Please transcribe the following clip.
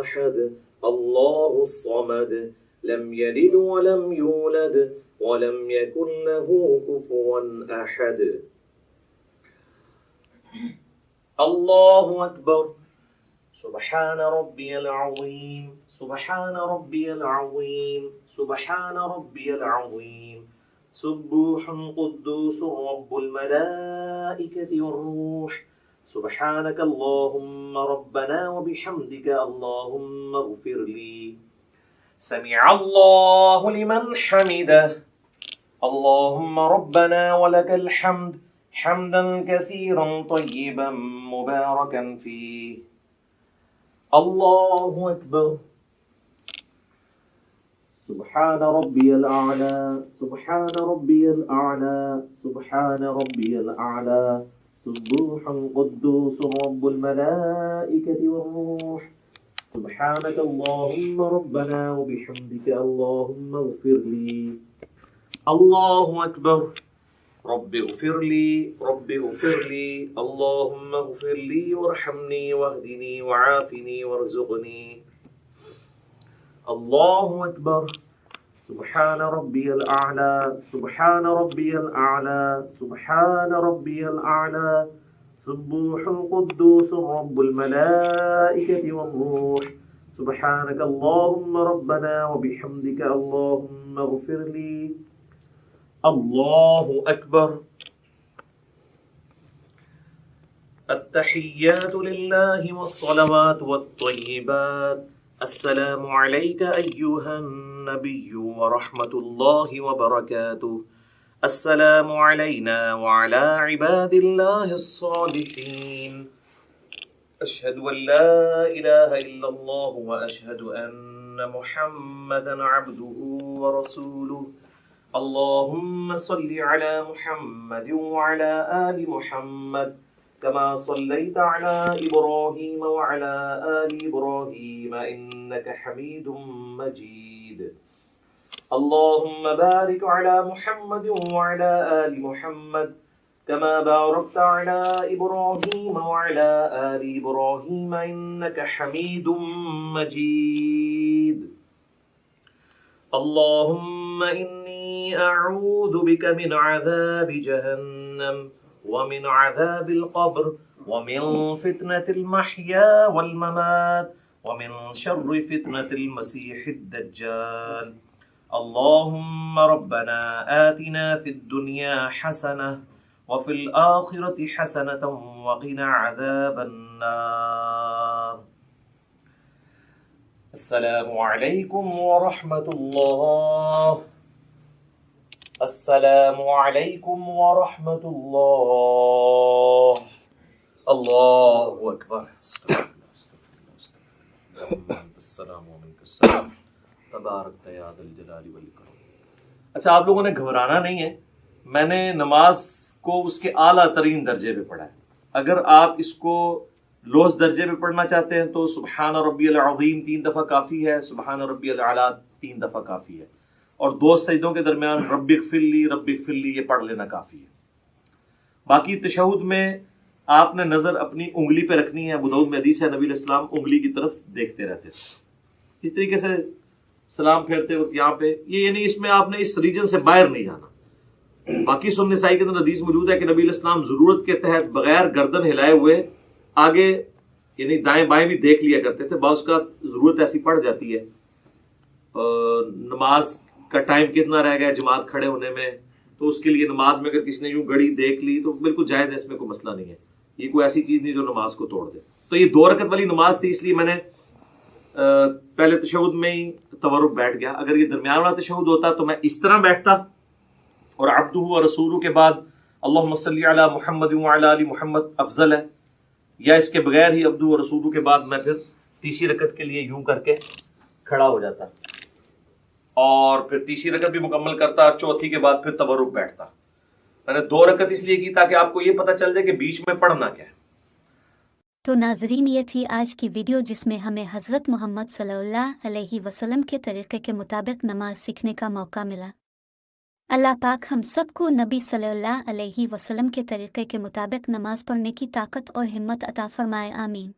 أحد الله الصمد لم يلد ولم يولد ولم يكن له كفوا أحد الله أكبر سبحان ربي العظيم سبحان ربي العظيم سبحان ربي العظيم سبوح قدوس رب الملائكة والروح سبحانك اللهم ربنا وبحمدك اللهم اغفر لي سمع الله لمن حمده اللهم ربنا ولك الحمد حمدا كثيرا طيبا مباركا فيه الله أكبر سبحان ربي الأعلى سبحان ربي الأعلى سبحان ربي الأعلى سبوح قدوس رب الملائكة والروح سبحانك اللهم ربنا وبحمدك اللهم اغفر لي الله أكبر رب اغفر لي رب اغفر لي اللهم اغفر لي وارحمني واهدني وعافني وارزقني الله أكبر سبحان ربي الأعلى سبحان ربي الأعلى سبحان ربي الأعلى سبوح قدوس رب الملائكة والروح سبحانك اللهم ربنا وبحمدك اللهم اغفر لي الله أكبر التحيات لله والصلوات والطيبات السلام عليك أيها النبي ورحمة الله وبركاته السلام علينا وعلى عباد الله الصالحين أشهد أن لا إله إلا الله وأشهد أن محمدا عبده ورسوله اللهم صل على محمد وعلى آل محمد كما صليت على إبراهيم وعلى آل إبراهيم إنك حميد مجيد اللهم بارك على محمد وعلى آل محمد كما باركت على إبراهيم وعلى آل إبراهيم إنك حميد مجيد اللهم إني أعوذ بك من عذاب جهنم ومن عذاب القبر ومن فتنة المحيا والممات ومن شر فتنة المسيح الدجال اللهم ربنا آتنا في الدنيا حسنة وفي الآخرة حسنة وقنا عذاب النار السلام عليكم ورحمة الله السلام عليكم ورحمة الله الله أكبر السلام ومنك السلام تبارک یا ذا الجلال والاکرام. اچھا آپ لوگوں نے گھبرانا نہیں ہے، میں نے نماز کو اس کے اعلیٰ ترین درجے پہ پڑھا ہے. اگر آپ اس کو لوز درجے پہ پڑھنا چاہتے ہیں تو سبحان ربی العظیم 3 دفعہ کافی ہے، سبحان ربی الاعلیٰ 3 دفعہ کافی ہے، اور 2 سجدوں کے درمیان رب اغفر لی یہ پڑھ لینا کافی ہے. باقی تشہد میں آپ نے نظر اپنی انگلی پہ رکھنی ہے. ابو داؤد میں حدیث ہے نبی علیہ السلام انگلی کی طرف دیکھتے رہتے تھے. اس طریقے سے سلام پھیرتے وقت یہاں پہ یہ یعنی اس میں آپ نے اس ریجن سے باہر نہیں جانا. باقی سنن نسائی کے اندر حدیث موجود ہے کہ نبی علیہ السلام ضرورت کے تحت بغیر گردن ہلائے ہوئے آگے یعنی دائیں بائیں بھی دیکھ لیا کرتے تھے. بعض کا ضرورت ایسی پڑ جاتی ہے، نماز کا ٹائم کتنا رہ گیا جماعت کھڑے ہونے میں، تو اس کے لیے نماز میں اگر کسی نے یوں گھڑی دیکھ لی تو بالکل جائز ہے، اس میں کوئی مسئلہ نہیں ہے. یہ کوئی ایسی چیز نہیں جو نماز کو توڑ دے. تو یہ 2 رکعت والی نماز تھی، اس لیے میں نے پہلے تشہد میں ہی تورک بیٹھ گیا. اگر یہ درمیان والا تشہد ہوتا تو میں اس طرح بیٹھتا اور عبدہ و رسولہ کے بعد اللہم صلی علی محمد وعلی آل محمد افضل ہے، یا اس کے بغیر ہی عبدہ و رسولہ کے بعد میں پھر تیسری رکعت کے لیے یوں کر کے کھڑا ہو جاتا اور پھر تیسری رکعت بھی مکمل کرتا، چوتھی کے بعد پھر تورک بیٹھتا. میں نے 2 رکعت اس لیے کی تاکہ آپ کو یہ پتہ چل جائے کہ بیچ میں پڑھنا کیا ہے. تو ناظرین یہ تھی آج کی ویڈیو جس میں ہمیں حضرت محمد صلی اللہ علیہ وسلم کے طریقے کے مطابق نماز سیکھنے کا موقع ملا. اللہ پاک ہم سب کو نبی صلی اللہ علیہ وسلم کے طریقے کے مطابق نماز پڑھنے کی طاقت اور ہمت عطا فرمائے. آمین.